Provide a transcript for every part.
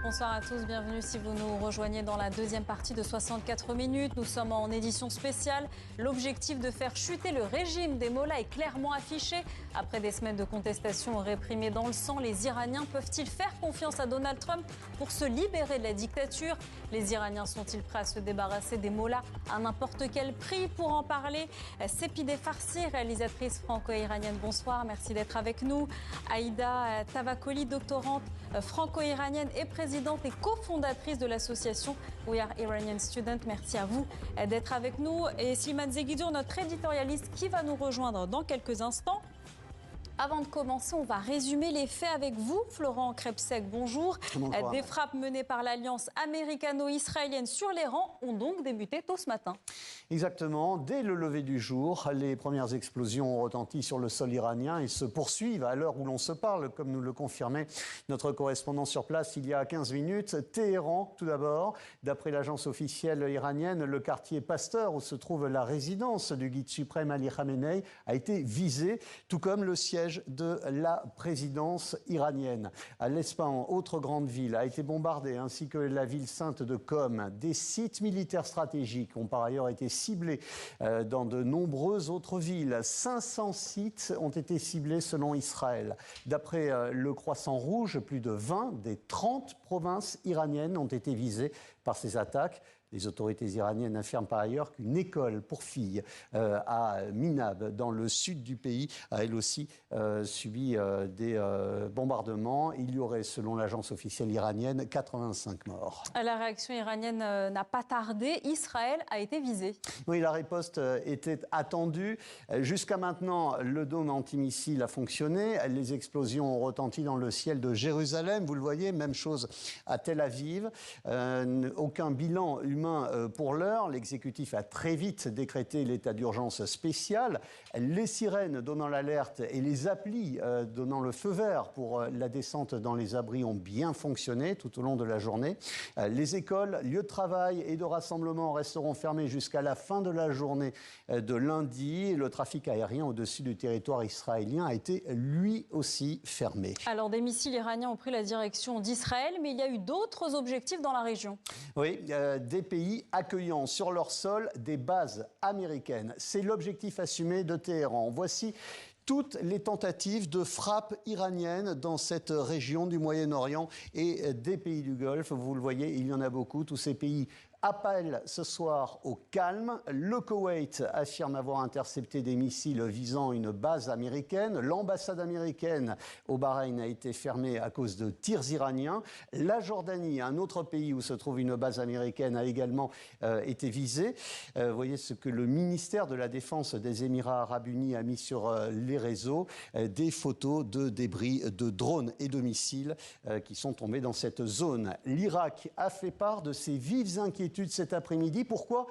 Bonsoir à tous, bienvenue si vous nous rejoignez dans la deuxième partie de 64 minutes. Nous sommes en édition spéciale. L'objectif de faire chuter le régime des mollahs est clairement affiché. Après des semaines de contestation réprimées dans le sang, les Iraniens peuvent-ils faire confiance à Donald Trump pour se libérer de la dictature? Les Iraniens sont-ils prêts à se débarrasser des mollahs à n'importe quel prix? Pour en parler, Sepideh Farsi, réalisatrice franco-iranienne. Bonsoir, merci d'être avec nous. Aïda Tavakoli, doctorante franco-iranienne et présidente et cofondatrice de l'association We Are Iranian Students. Merci à vous d'être avec nous. Et Slimane Zeguidour, notre éditorialiste, qui va nous rejoindre dans quelques instants. Avant de commencer, on va résumer les faits avec vous. Florent Krepsek, bonjour. Bonjour. Des frappes menées par l'alliance américano-israélienne sur les rangs ont donc débuté tôt ce matin. Exactement. Dès le lever du jour, les premières explosions ont retenti sur le sol iranien et se poursuivent à l'heure où l'on se parle, comme nous le confirmait notre correspondant sur place il y a 15 minutes. Téhéran, tout d'abord. D'après l'agence officielle iranienne, le quartier Pasteur, où se trouve la résidence du guide suprême Ali Khamenei, a été visé, tout comme le siège de la présidence iranienne. À l'Espahan, autre grande ville, a été bombardée, ainsi que la ville sainte de Qom. Des sites militaires stratégiques ont par ailleurs été ciblés dans de nombreuses autres villes. 500 sites ont été ciblés selon Israël. D'après le Croissant Rouge, plus de 20 des 30 provinces iraniennes ont été visées par ces attaques. Les autorités iraniennes affirment par ailleurs qu'une école pour filles à Minab, dans le sud du pays, a elle aussi subi des bombardements. Il y aurait, selon l'agence officielle iranienne, 85 morts. La réaction iranienne n'a pas tardé. Israël a été visé. Oui, la riposte était attendue. Jusqu'à maintenant, le dôme antimissile a fonctionné. Les explosions ont retenti dans le ciel de Jérusalem. Vous le voyez, même chose à Tel Aviv. Aucun bilan humain pour l'heure. L'exécutif a très vite décrété l'état d'urgence spécial. Les sirènes donnant l'alerte et les applis donnant le feu vert pour la descente dans les abris ont bien fonctionné tout au long de la journée. Les écoles, lieux de travail et de rassemblement resteront fermés jusqu'à la fin de la journée de lundi. Le trafic aérien au-dessus du territoire israélien a été lui aussi fermé. Alors, des missiles iraniens ont pris la direction d'Israël, mais il y a eu d'autres objectifs dans la région. Oui, des pays accueillant sur leur sol des bases américaines. C'est l'objectif assumé de Téhéran. Voici toutes les tentatives de frappe iranienne dans cette région du Moyen-Orient et des pays du Golfe. Vous le voyez, il y en a beaucoup. Tous ces pays appellent ce soir au calme. Le Koweït affirme avoir intercepté des missiles visant une base américaine. L'ambassade américaine au Bahreïn a été fermée à cause de tirs iraniens. La Jordanie, un autre pays où se trouve une base américaine, a également été visée. Vous voyez ce que le ministère de la Défense des Émirats arabes unis a mis sur les réseaux, des photos de débris de drones et de missiles qui sont tombés dans cette zone. L'Irak a fait part de ses vives inquiétudes cet après-midi. Pourquoi ?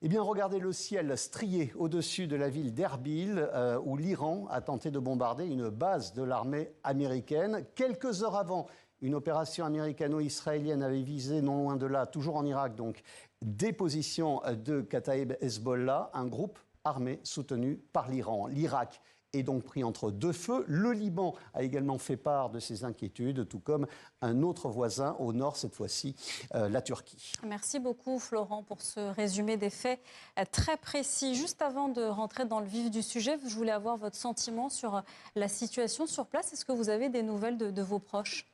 Eh bien, regardez le ciel strié au-dessus de la ville d'Erbil, où l'Iran a tenté de bombarder une base de l'armée américaine. Quelques heures avant, une opération américano-israélienne avait visé, non loin de là, toujours en Irak donc, des positions de Kataïb Hezbollah, un groupe armé soutenu par l'Iran. L'Irak est donc pris entre deux feux. Le Liban a également fait part de ses inquiétudes, tout comme un autre voisin au nord, cette fois-ci, la Turquie. Merci beaucoup, Florent, pour ce résumé des faits très précis. Juste avant de rentrer dans le vif du sujet, je voulais avoir votre sentiment sur la situation sur place. Est-ce que vous avez des nouvelles de vos proches ?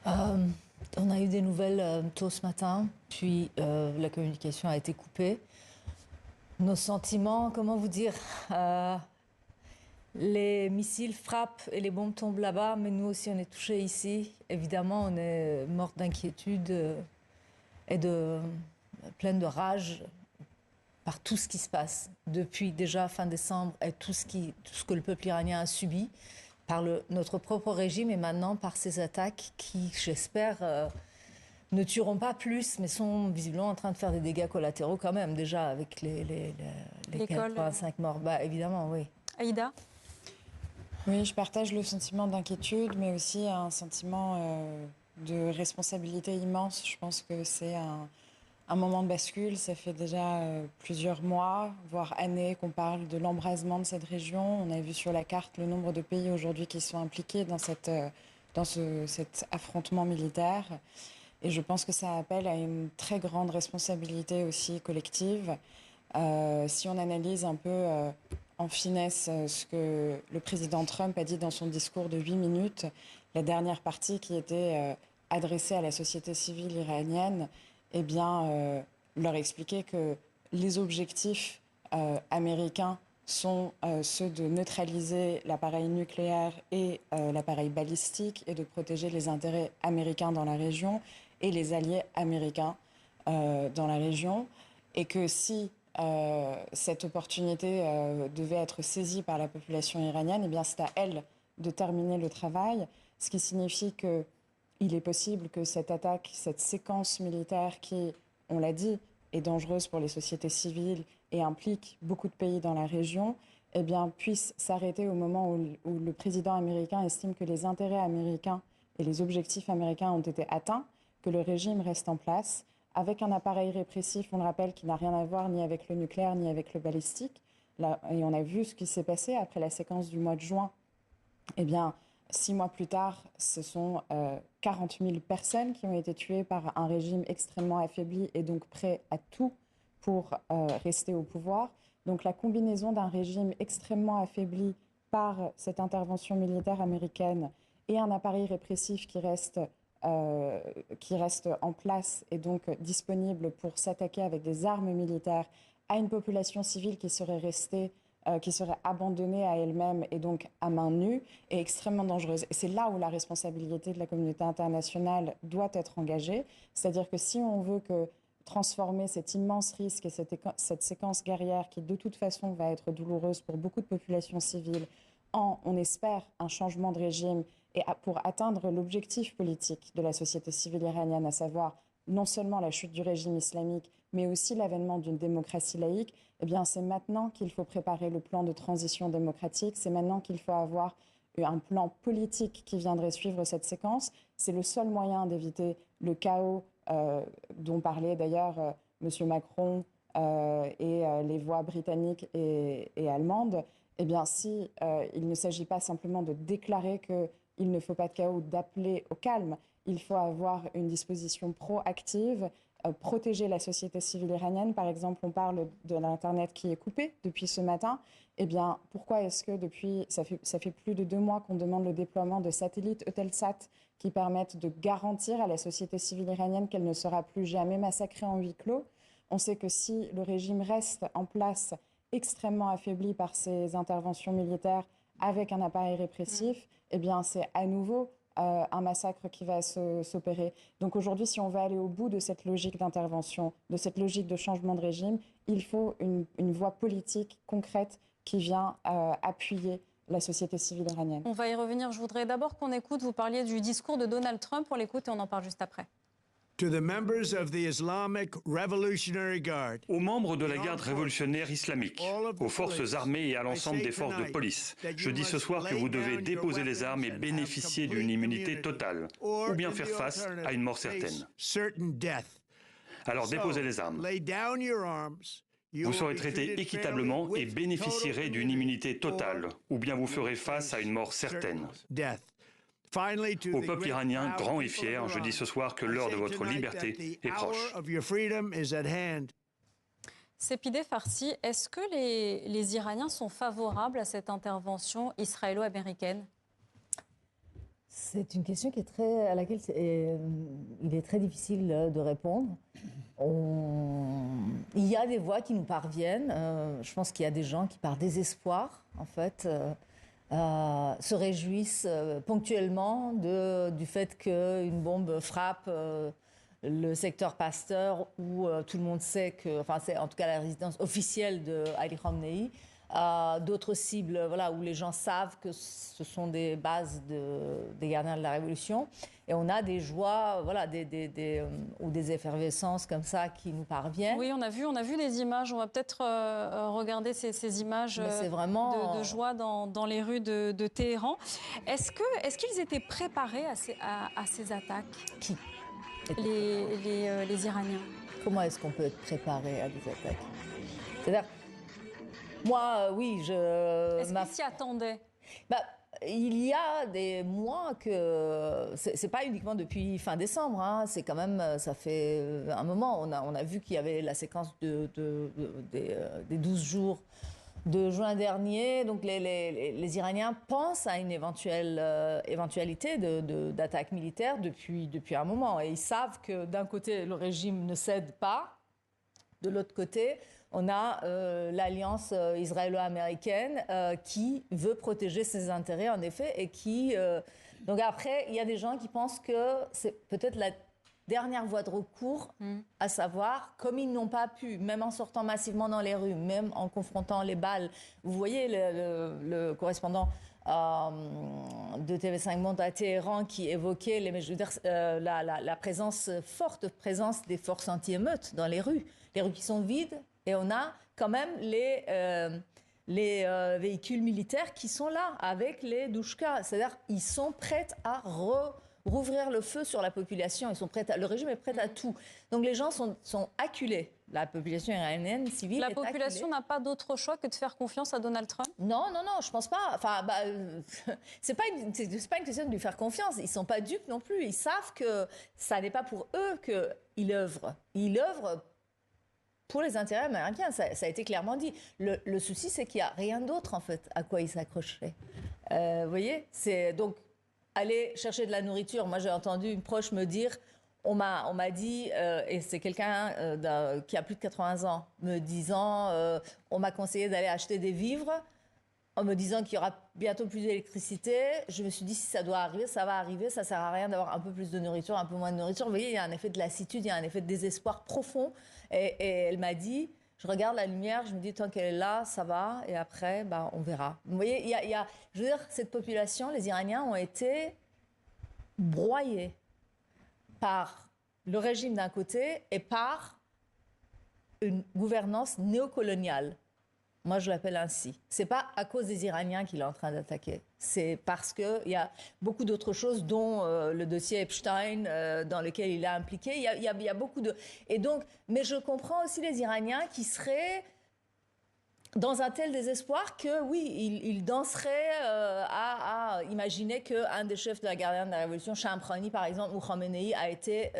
On a eu des nouvelles tôt ce matin, puis la communication a été coupée. Nos sentiments, comment vous dire les missiles frappent et les bombes tombent là-bas, mais nous aussi on est touchés ici. Évidemment, on est morts d'inquiétude et plein de rage par tout ce qui se passe depuis déjà fin décembre et tout ce que le peuple iranien a subi par notre propre régime et maintenant par ces attaques qui, j'espère, ne tueront pas plus, mais sont visiblement en train de faire des dégâts collatéraux quand même, déjà avec les 85 morts. Bah, évidemment, oui. Aïda ? Oui, je partage le sentiment d'inquiétude, mais aussi un sentiment de responsabilité immense. Je pense que c'est un moment de bascule. Ça fait déjà plusieurs mois, voire années, qu'on parle de l'embrasement de cette région. On a vu sur la carte le nombre de pays aujourd'hui qui sont impliqués dans dans cet affrontement militaire. Et je pense que ça appelle à une très grande responsabilité aussi collective. Si on analyse un peu en finesse ce que le président Trump a dit dans son discours de 8 minutes, la dernière partie qui était adressée à la société civile iranienne, eh bien, leur expliquer que les objectifs américains sont ceux de neutraliser l'appareil nucléaire et l'appareil balistique et de protéger les intérêts américains dans la région et les alliés américains dans la région. Et que si cette opportunité devait être saisie par la population iranienne, eh bien c'est à elle de terminer le travail, ce qui signifie qu'il est possible que cette attaque, cette séquence militaire qui, on l'a dit, est dangereuse pour les sociétés civiles et implique beaucoup de pays dans la région, eh bien, puisse s'arrêter au moment où le président américain estime que les intérêts américains et les objectifs américains ont été atteints, que le régime reste en place, avec un appareil répressif, on le rappelle, qui n'a rien à voir ni avec le nucléaire ni avec le balistique. Là, et on a vu ce qui s'est passé après la séquence du mois de juin. Eh bien, 6 mois plus tard, ce sont 40 000 personnes qui ont été tuées par un régime extrêmement affaibli et donc prêt à tout pour rester au pouvoir. Donc la combinaison d'un régime extrêmement affaibli par cette intervention militaire américaine et un appareil répressif qui reste en place et donc disponible pour s'attaquer avec des armes militaires à une population civile qui serait abandonnée à elle-même et donc à main nue, est extrêmement dangereuse. Et c'est là où la responsabilité de la communauté internationale doit être engagée. C'est-à-dire que si on veut transformer cet immense risque et cette séquence guerrière qui de toute façon va être douloureuse pour beaucoup de populations civiles on espère, un changement de régime et pour atteindre l'objectif politique de la société civile iranienne, à savoir non seulement la chute du régime islamique, mais aussi l'avènement d'une démocratie laïque, eh bien c'est maintenant qu'il faut préparer le plan de transition démocratique, c'est maintenant qu'il faut avoir un plan politique qui viendrait suivre cette séquence. C'est le seul moyen d'éviter le chaos dont parlait d'ailleurs M. Macron et les voix britanniques et allemandes. Eh bien, si il ne s'agit pas simplement de déclarer qu'il ne faut pas de chaos ou d'appeler au calme, il faut avoir une disposition proactive, protéger la société civile iranienne. Par exemple, on parle de l'Internet qui est coupé depuis ce matin. Eh bien, pourquoi est-ce que ça fait plus de 2 mois qu'on demande le déploiement de satellites Eutelsat qui permettent de garantir à la société civile iranienne qu'elle ne sera plus jamais massacrée en huis clos? On sait que si le régime reste en place extrêmement affaibli par ces interventions militaires avec un appareil répressif, eh bien c'est à nouveau un massacre qui va s'opérer. Donc aujourd'hui, si on veut aller au bout de cette logique d'intervention, de cette logique de changement de régime, il faut une voie politique concrète qui vient appuyer la société civile iranienne. On va y revenir. Je voudrais d'abord qu'on écoute, vous parliez du discours de Donald Trump, on l'écoute et on en parle juste après. Aux membres de la garde révolutionnaire islamique, aux forces armées et à l'ensemble des forces de police, je dis ce soir que vous devez déposer les armes et bénéficier d'une immunité totale, ou bien faire face à une mort certaine. Alors déposez les armes. Vous serez traité équitablement et bénéficierez d'une immunité totale, ou bien vous ferez face à une mort certaine. Au peuple iranien, grand et fier, je dis ce soir que l'heure de votre liberté est proche. Sepideh Farsi, est-ce que les Iraniens sont favorables à cette intervention israélo-américaine? C'est une question à laquelle il est très difficile de répondre. Il y a des voix qui nous parviennent. Je pense qu'il y a des gens qui, par désespoir, en fait, se réjouissent ponctuellement du fait qu'une bombe frappe le secteur Pasteur, où tout le monde sait que, enfin c'est en tout cas la résidence officielle de Ali Khamenei, d'autres cibles, voilà, où les gens savent que ce sont des bases des gardiens de la Révolution, et on a des joies, voilà, ou des effervescences comme ça qui nous parviennent. Oui, on a vu des images. On va peut-être regarder ces images vraiment de joie dans les rues de Téhéran. Est-ce qu'ils étaient préparés à ces attaques? Qui? Les Iraniens. Comment est-ce qu'on peut être préparé à des attaques? C'est-à-dire, moi, oui, Est-ce qu'ils s'y attendaient? il y a des mois que c'est pas uniquement depuis fin décembre, hein, c'est quand même, ça fait un moment. On a vu qu'il y avait la séquence des 12 jours de juin dernier. Donc les Iraniens pensent à une éventualité d'attaque militaire depuis un moment. Et ils savent que d'un côté, le régime ne cède pas. De l'autre côté, on a l'alliance israélo-américaine qui veut protéger ses intérêts, en effet, et qui... Donc après, il y a des gens qui pensent que c'est peut-être la dernière voie de recours, à savoir, comme ils n'ont pas pu, même en sortant massivement dans les rues, même en confrontant les balles. Vous voyez le correspondant de TV5 Monde à Téhéran qui évoquait la forte présence des forces anti-émeutes dans les rues qui sont vides, et on a quand même les véhicules militaires qui sont là avec les douchkas. C'est-à-dire ils sont prêts à rouvrir le feu sur la population. Le régime est prêt à tout. Donc les gens sont acculés. La population iranienne civile La population n'a pas d'autre choix que de faire confiance à Donald Trump? Non, je pense pas. Enfin, c'est pas une question de lui faire confiance. Ils sont pas dupes non plus. Ils savent que ça n'est pas pour eux qu'il œuvre. Il œuvre pour les intérêts américains. Ça a été clairement dit. Le souci, c'est qu'il n'y a rien d'autre, en fait, à quoi il s'accrocherait. Vous voyez, c'est donc aller chercher de la nourriture. Moi, j'ai entendu une proche me dire, on m'a dit, et c'est quelqu'un qui a plus de 80 ans, me disant, on m'a conseillé d'aller acheter des vivres, en me disant qu'il y aura bientôt plus d'électricité. Je me suis dit, si ça doit arriver, ça va arriver. Ça sert à rien d'avoir un peu plus de nourriture, un peu moins de nourriture. Vous voyez, il y a un effet de lassitude, il y a un effet de désespoir profond. Et elle m'a dit, je regarde la lumière, je me dis, tant qu'elle est là, ça va. Et après, on verra. Vous voyez, je veux dire, cette population, les Iraniens ont été broyés par le régime d'un côté et par une gouvernance néocoloniale. Moi, je l'appelle ainsi. C'est pas à cause des Iraniens qu'il est en train d'attaquer. C'est parce qu'il y a beaucoup d'autres choses, dont le dossier Epstein, dans lequel il est impliqué. Il y a beaucoup de... Et donc, mais je comprends aussi les Iraniens qui seraient dans un tel désespoir que, oui, ils danseraient à imaginer qu'un des chefs de la garde de la Révolution, Shamkhani, par exemple, ou Khamenei, a été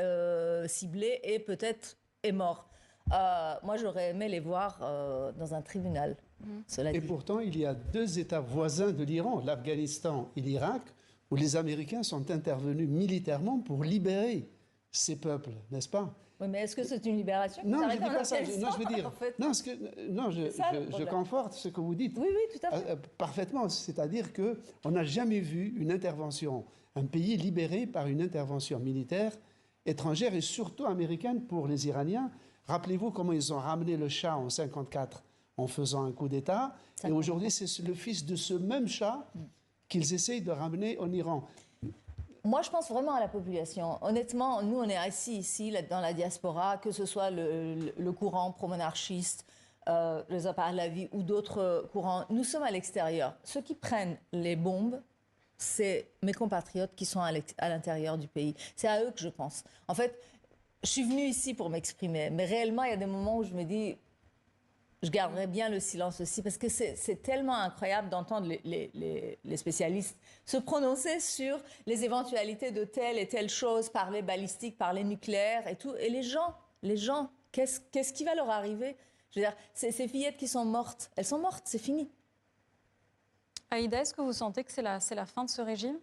ciblé et peut-être est mort. Moi, j'aurais aimé les voir dans un tribunal. Et pourtant, il y a deux États voisins de l'Iran, l'Afghanistan et l'Irak, où les Américains sont intervenus militairement pour libérer ces peuples, n'est-ce pas? Oui, mais est-ce que c'est une libération? Non, je ne dis pas ça. Non, je veux dire. En fait. Je conforte ce que vous dites. Oui, tout à fait. Parfaitement. C'est-à-dire qu'on n'a jamais vu une intervention, un pays libéré par une intervention militaire étrangère et surtout américaine pour les Iraniens. Rappelez-vous comment ils ont ramené le Shah en 1954 en faisant un coup d'État. Et aujourd'hui, c'est le fils de ce même Shah qu'ils essayent de ramener en Iran. Moi, je pense vraiment à la population. Honnêtement, nous, on est assis ici, dans la diaspora, que ce soit le courant pro-monarchiste, les Pahlavi ou d'autres courants. Nous sommes à l'extérieur. Ceux qui prennent les bombes, c'est mes compatriotes qui sont à l'intérieur du pays. C'est à eux que je pense. En fait, je suis venue ici pour m'exprimer, mais réellement, il y a des moments où je me dis, je garderai bien le silence aussi, parce que c'est tellement incroyable d'entendre les spécialistes se prononcer sur les éventualités de telle et telle chose, parler balistique, parler nucléaire et tout. Et les gens, qu'est-ce qui va leur arriver? Je veux dire, ces fillettes qui sont mortes, elles sont mortes, c'est fini. Aïda, est-ce que vous sentez que c'est la fin de ce régime?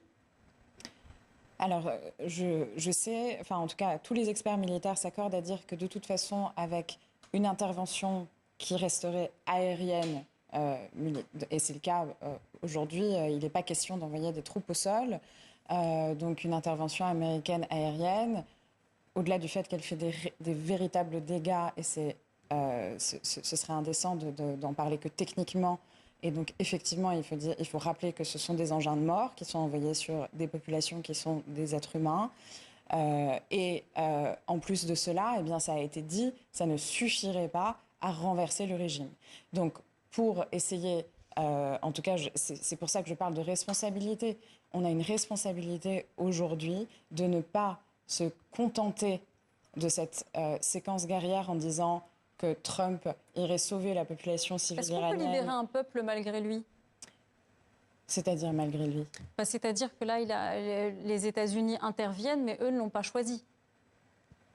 Alors, je sais, enfin en tout cas, tous les experts militaires s'accordent à dire que de toute façon, avec une intervention qui resterait aérienne, et c'est le cas aujourd'hui, il n'est pas question d'envoyer des troupes au sol, donc une intervention américaine aérienne, au-delà du fait qu'elle fait des véritables dégâts, et ce serait indécent d'en parler que techniquement. Et donc, effectivement, il faut rappeler que ce sont des engins de mort qui sont envoyés sur des populations qui sont des êtres humains. En plus de cela, eh bien, ça a été dit, ça ne suffirait pas à renverser le régime. Donc, pour essayer, en tout cas, c'est pour ça que je parle de responsabilité. On a une responsabilité aujourd'hui de ne pas se contenter de cette séquence guerrière en disant que Trump irait sauver la population civile iranienne. Est-ce qu'on peut libérer un peuple malgré lui? C'est-à-dire malgré lui? C'est-à-dire que là, les États-Unis interviennent, mais eux ne l'ont pas choisi.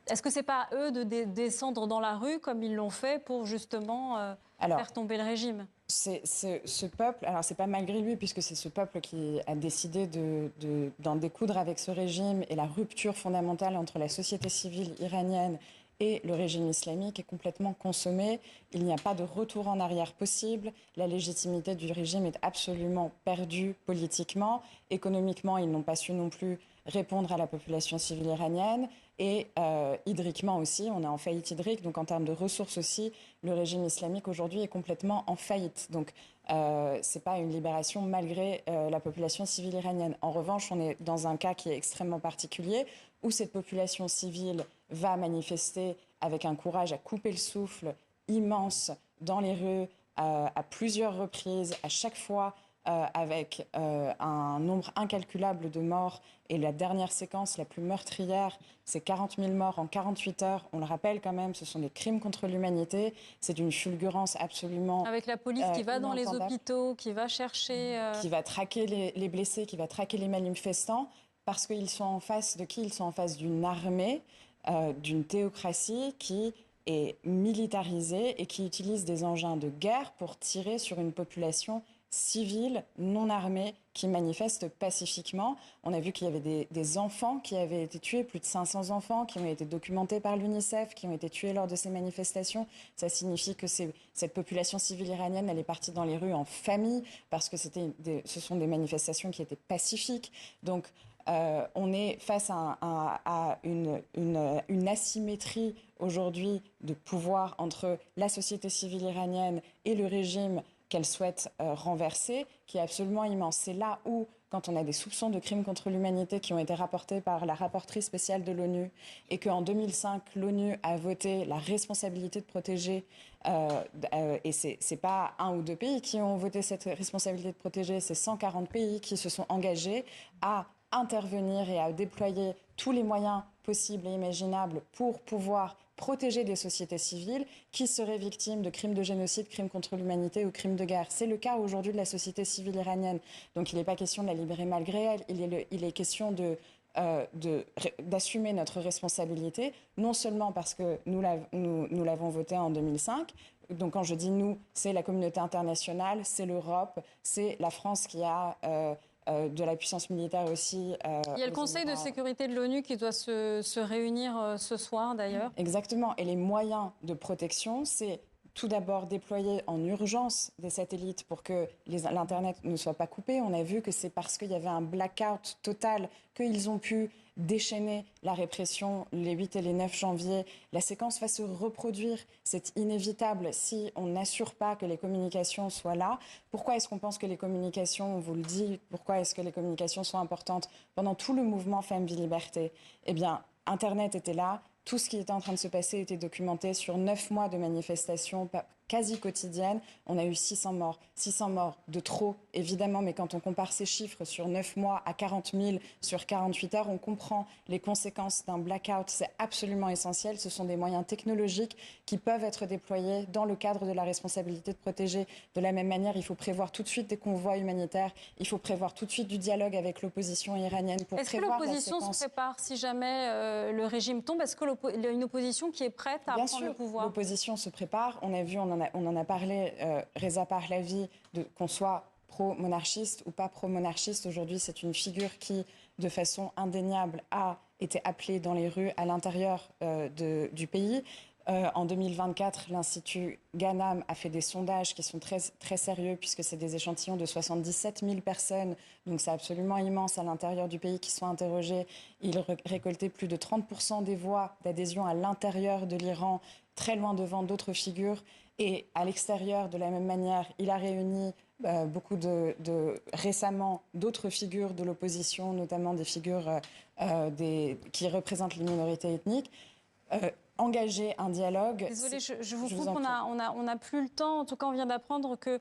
Est-ce que ce n'est pas à eux de descendre dans la rue comme ils l'ont fait pour justement faire tomber le régime? Ce peuple, alors c'est pas malgré lui, puisque c'est ce peuple qui a décidé d'en découdre avec ce régime, et la rupture fondamentale entre la société civile iranienne et le régime islamique est complètement consommée. Il n'y a pas de retour en arrière possible. La légitimité du régime est absolument perdue politiquement. Économiquement, ils n'ont pas su non plus répondre à la population civile iranienne. Et hydriquement aussi, on est en faillite hydrique. Donc en termes de ressources aussi, le régime islamique aujourd'hui est complètement en faillite. Donc ce n'est pas une libération malgré la population civile iranienne. En revanche, on est dans un cas qui est extrêmement particulier, où cette population civile va manifester avec un courage à couper le souffle immense dans les rues à plusieurs reprises, à chaque fois avec un nombre incalculable de morts. Et la dernière séquence, la plus meurtrière, c'est 40 000 morts en 48 heures. On le rappelle quand même, ce sont des crimes contre l'humanité. C'est d'une fulgurance absolument avec la police qui va dans les hôpitaux, qui va chercher... Qui va traquer les blessés, qui va traquer les manifestants. Parce qu'ils sont en face de qui? Ils sont en face d'une armée, d'une théocratie qui est militarisée et qui utilise des engins de guerre pour tirer sur une population civile, non armée, qui manifeste pacifiquement. On a vu qu'il y avait des enfants qui avaient été tués, plus de 500 enfants qui ont été documentés par l'UNICEF, qui ont été tués lors de ces manifestations. Ça signifie que cette population civile iranienne, elle est partie dans les rues en famille, parce que ce sont des manifestations qui étaient pacifiques. Donc, on est face à une asymétrie aujourd'hui de pouvoir entre la société civile iranienne et le régime qu'elle souhaite renverser, qui est absolument immense. C'est là où, quand on a des soupçons de crimes contre l'humanité qui ont été rapportés par la rapporteure spéciale de l'ONU, et qu'en 2005, l'ONU a voté la responsabilité de protéger, et c'est pas un ou deux pays qui ont voté cette responsabilité de protéger, c'est 140 pays qui se sont engagés à intervenir et à déployer tous les moyens possibles et imaginables pour pouvoir protéger des sociétés civiles qui seraient victimes de crimes de génocide, crimes contre l'humanité ou crimes de guerre. C'est le cas aujourd'hui de la société civile iranienne. Donc il n'est pas question de la libérer malgré elle, il est question d'assumer notre responsabilité, non seulement parce que nous l'avons voté en 2005, donc quand je dis nous, c'est la communauté internationale, c'est l'Europe, c'est la France qui a... de la puissance militaire aussi. Il y a le Conseil de sécurité de l'ONU qui doit se réunir ce soir d'ailleurs. Exactement. Et les moyens de protection, c'est tout d'abord déployer en urgence des satellites pour que l'Internet ne soit pas coupé. On a vu que c'est parce qu'il y avait un blackout total qu'ils ont pu déchaîner la répression les 8 et les 9 janvier. La séquence va se reproduire. C'est inévitable si on n'assure pas que les communications soient là. Pourquoi est-ce qu'on pense que les communications, on vous le dit, pourquoi est-ce que les communications sont importantes? Pendant tout le mouvement Femmes, Vie, Liberté, eh bien, Internet était là. Tout ce qui était en train de se passer était documenté sur 9 mois de manifestations quasi quotidiennes. On a eu 600 morts. 600 morts de trop, évidemment, mais quand on compare ces chiffres sur 9 mois à 40 000 sur 48 heures, on comprend les conséquences d'un blackout. C'est absolument essentiel. Ce sont des moyens technologiques qui peuvent être déployés dans le cadre de la responsabilité de protéger. De la même manière, il faut prévoir tout de suite des convois humanitaires. Il faut prévoir tout de suite du dialogue avec l'opposition iranienne pour prévoir la séquence. Est-ce que l'opposition se prépare si jamais le régime tombe? Est-ce qu'il y a une opposition qui est prête à prendre le pouvoir? L'opposition se prépare. On a vu, on en a parlé, Reza Pahlavi, qu'on soit pro-monarchiste ou pas pro-monarchiste. Aujourd'hui, c'est une figure qui, de façon indéniable, a été appelée dans les rues à l'intérieur du pays. En 2024, l'Institut Ganam a fait des sondages qui sont très, très sérieux puisque c'est des échantillons de 77 000 personnes. Donc c'est absolument immense à l'intérieur du pays qui sont interrogés. Il récoltait plus de 30% des voix d'adhésion à l'intérieur de l'Iran, très loin devant d'autres figures. Et à l'extérieur, de la même manière, il a réuni récemment d'autres figures de l'opposition, notamment des figures qui représentent les minorités ethniques. Engager un dialogue. Désolée, je vous coupe, on n'a plus le temps. En tout cas, on vient d'apprendre que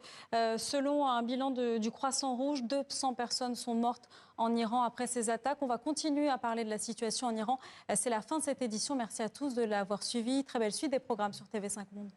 selon un bilan du Croissant Rouge, 200 personnes sont mortes en Iran après ces attaques. On va continuer à parler de la situation en Iran. C'est la fin de cette édition. Merci à tous de l'avoir suivi. Très belle suite des programmes sur TV5 Monde.